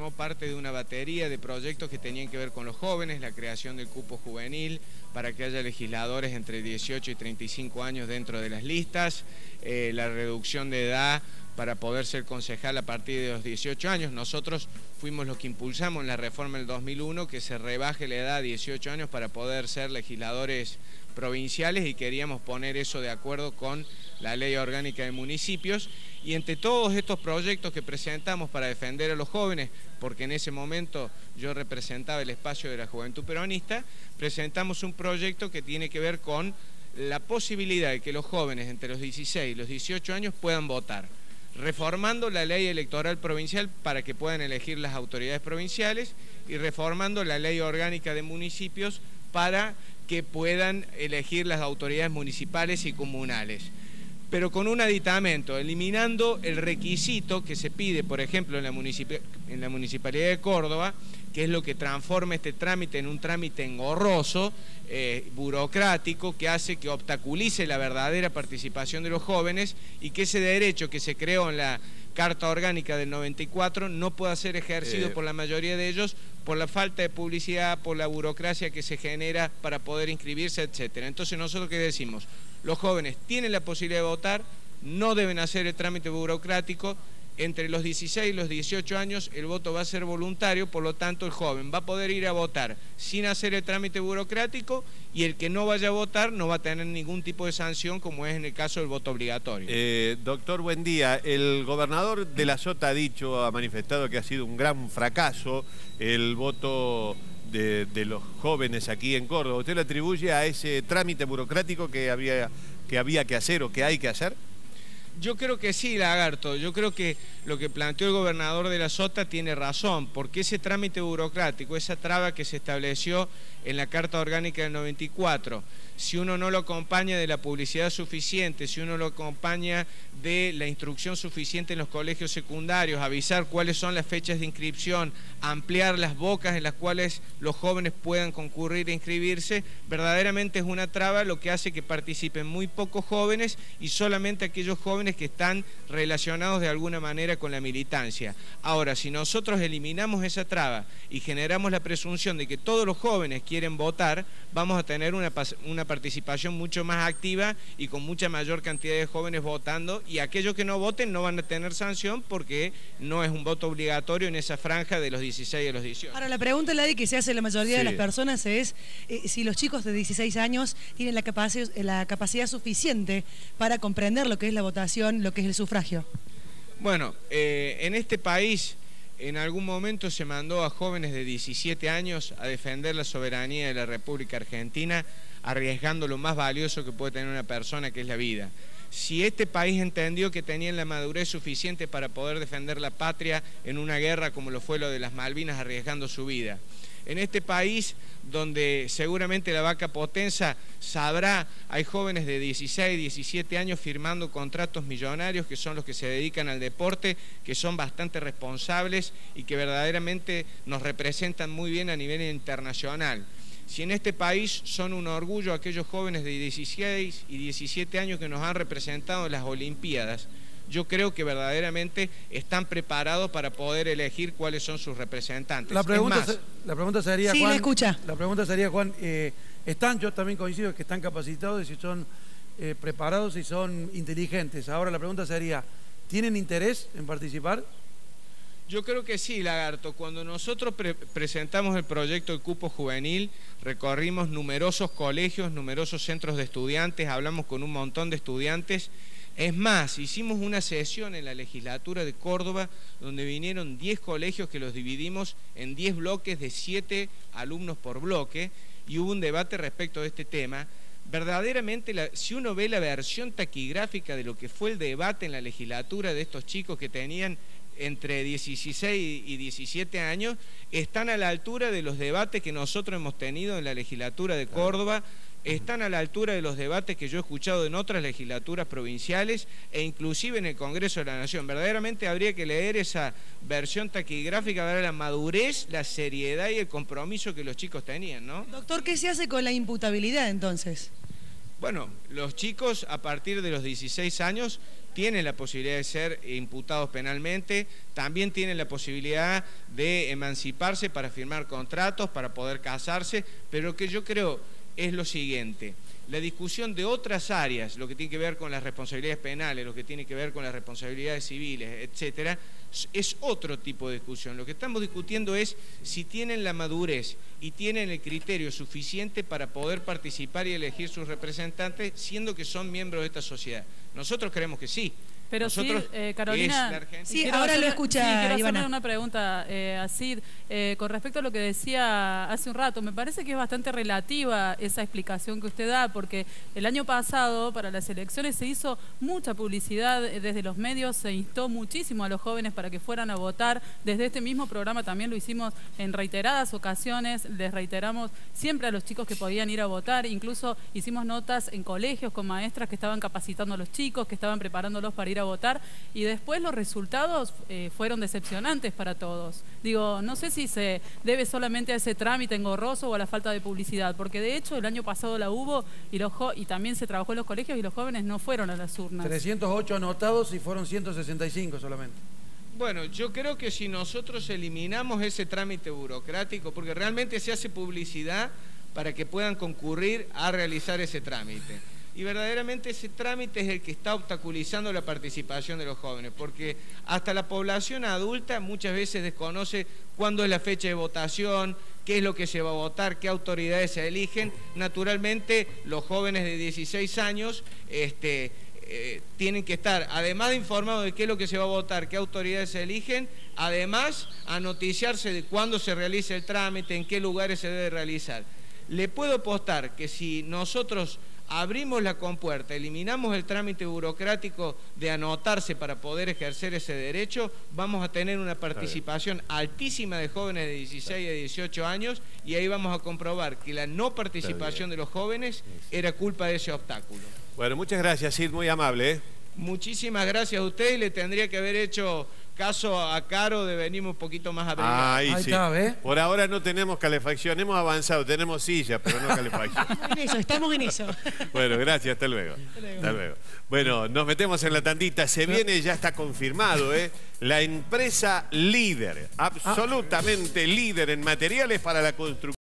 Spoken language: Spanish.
formó parte de una batería de proyectos que tenían que ver con los jóvenes, la creación del cupo juvenil para que haya legisladores entre 18 y 35 años dentro de las listas, la reducción de edad para poder ser concejal a partir de los 18 años. Nosotros fuimos los que impulsamos en la reforma del 2001 que se rebaje la edad a 18 años para poder ser legisladores provinciales y queríamos poner eso de acuerdo con la ley orgánica de municipios. Y entre todos estos proyectos que presentamos para defender a los jóvenes, porque en ese momento yo representaba el espacio de la Juventud Peronista, presentamos un proyecto que tiene que ver con la posibilidad de que los jóvenes entre los 16 y los 18 años puedan votar, reformando la ley electoral provincial para que puedan elegir las autoridades provinciales y reformando la ley orgánica de municipios para que puedan elegir las autoridades municipales y comunales, pero con un aditamento, eliminando el requisito que se pide, por ejemplo, en la Municipalidad de Córdoba, que es lo que transforma este trámite en un trámite engorroso, burocrático, que hace que obstaculice la verdadera participación de los jóvenes y que ese derecho que se creó en la Carta Orgánica del 94 no pueda ser ejercido por la mayoría de ellos por la falta de publicidad, por la burocracia que se genera para poder inscribirse, etcétera. Entonces nosotros ¿qué decimos? Los jóvenes tienen la posibilidad de votar, no deben hacer el trámite burocrático. Entre los 16 y los 18 años el voto va a ser voluntario, por lo tanto el joven va a poder ir a votar sin hacer el trámite burocrático y el que no vaya a votar no va a tener ningún tipo de sanción como es en el caso del voto obligatorio. Doctor, buen día. El gobernador de la Sota ha manifestado que ha sido un gran fracaso el voto de los jóvenes aquí en Córdoba. ¿Usted lo atribuye a ese trámite burocrático que había que hacer o que hay que hacer? Yo creo que sí, Lagarto. Yo creo que lo que planteó el gobernador de la Sota tiene razón, porque ese trámite burocrático, esa traba que se estableció en la Carta Orgánica del 94, si uno no lo acompaña de la publicidad suficiente, si uno lo acompaña de la instrucción suficiente en los colegios secundarios, avisar cuáles son las fechas de inscripción, ampliar las bocas en las cuales los jóvenes puedan concurrir e inscribirse, verdaderamente es una traba, lo que hace que participen muy pocos jóvenes y solamente aquellos jóvenes que están relacionados de alguna manera con la militancia. Ahora, si nosotros eliminamos esa traba y generamos la presunción de que todos los jóvenes quieren votar, vamos a tener una participación mucho más activa y con mucha mayor cantidad de jóvenes votando, y aquellos que no voten no van a tener sanción porque no es un voto obligatorio en esa franja de los 16 a los 18. Ahora, la pregunta, Ladi, que se hace la mayoría de las personas es si los chicos de 16 años tienen la capacidad suficiente para comprender lo que es la votación, lo que es el sufragio. Bueno, en este país en algún momento se mandó a jóvenes de 17 años a defender la soberanía de la República Argentina, arriesgando lo más valioso que puede tener una persona, que es la vida. Si este país entendió que tenían la madurez suficiente para poder defender la patria en una guerra como lo fue lo de las Malvinas, arriesgando su vida. En este país, donde seguramente la vaca potenza sabrá, hay jóvenes de 16, 17 años firmando contratos millonarios que son los que se dedican al deporte, que son bastante responsables y que verdaderamente nos representan muy bien a nivel internacional. Si en este país son un orgullo aquellos jóvenes de 16 y 17 años que nos han representado en las Olimpiadas, yo creo que verdaderamente están preparados para poder elegir cuáles son sus representantes. La pregunta sería, sí, Juan, le escucha. La pregunta sería, Juan, yo también coincido que están capacitados y son preparados y son inteligentes. Ahora la pregunta sería, ¿tienen interés en participar? Yo creo que sí, Lagarto. Cuando nosotros presentamos el proyecto del cupo juvenil, recorrimos numerosos colegios, numerosos centros de estudiantes, hablamos con un montón de estudiantes. Es más, hicimos una sesión en la legislatura de Córdoba donde vinieron 10 colegios que los dividimos en 10 bloques de 7 alumnos por bloque y hubo un debate respecto de este tema. Verdaderamente, si uno ve la versión taquigráfica de lo que fue el debate en la legislatura de estos chicos que tenían entre 16 y 17 años, están a la altura de los debates que nosotros hemos tenido en la legislatura de Córdoba, están a la altura de los debates que yo he escuchado en otras legislaturas provinciales e inclusive en el Congreso de la Nación. Verdaderamente habría que leer esa versión taquigráfica, ver la madurez, la seriedad y el compromiso que los chicos tenían, ¿no? Doctor, ¿qué se hace con la imputabilidad entonces? Bueno, los chicos a partir de los 16 años tienen la posibilidad de ser imputados penalmente, también tienen la posibilidad de emanciparse para firmar contratos, para poder casarse, pero lo que yo creo es lo siguiente: la discusión de otras áreas, lo que tiene que ver con las responsabilidades penales, lo que tiene que ver con las responsabilidades civiles, etcétera, es otro tipo de discusión. Lo que estamos discutiendo es si tienen la madurez y tienen el criterio suficiente para poder participar y elegir sus representantes, siendo que son miembros de esta sociedad. Nosotros creemos que sí. Pero nosotros, sí, Carolina, sí, ahora lo escucha, sí, quiero Ivana. hacerle una pregunta a Cid, con respecto a lo que decía hace un rato. Me parece que es bastante relativa esa explicación que usted da, porque el año pasado para las elecciones se hizo mucha publicidad desde los medios, se instó muchísimo a los jóvenes para que fueran a votar. Desde este mismo programa también lo hicimos en reiteradas ocasiones, les reiteramos siempre a los chicos que podían ir a votar, incluso hicimos notas en colegios con maestras que estaban capacitando a los chicos, que estaban preparándolos para ir a votar, y después los resultados fueron decepcionantes para todos. Digo, no sé si se debe solamente a ese trámite engorroso o a la falta de publicidad, porque de hecho el año pasado la hubo y también se trabajó en los colegios y los jóvenes no fueron a las urnas. 308 anotados y fueron 165 solamente. Bueno, yo creo que si nosotros eliminamos ese trámite burocrático, porque realmente se hace publicidad para que puedan concurrir a realizar ese trámite. Y verdaderamente ese trámite es el que está obstaculizando la participación de los jóvenes, porque hasta la población adulta muchas veces desconoce cuándo es la fecha de votación, qué es lo que se va a votar, qué autoridades se eligen. Naturalmente, los jóvenes de 16 años tienen que estar, además de informados de qué es lo que se va a votar, qué autoridades se eligen, además a noticiarse de cuándo se realiza el trámite, en qué lugares se debe realizar. Le puedo apostar que si nosotros abrimos la compuerta, eliminamos el trámite burocrático de anotarse para poder ejercer ese derecho, vamos a tener una participación altísima de jóvenes de 16 a 18 años, y ahí vamos a comprobar que la no participación de los jóvenes era culpa de ese obstáculo. Bueno, muchas gracias, Cid, muy amable, ¿eh? Muchísimas gracias a usted, y le tendría que haber hecho caso a Caro de venir un poquito más abrigado. Ahí sí. Está, ¿ves? Por ahora no tenemos calefacción, hemos avanzado, tenemos silla, pero no calefacción. Estamos en eso. Bueno, gracias, hasta luego. Hasta luego. Bueno, nos metemos en la tandita, se viene, ya está confirmado, la empresa líder, absolutamente líder en materiales para la construcción.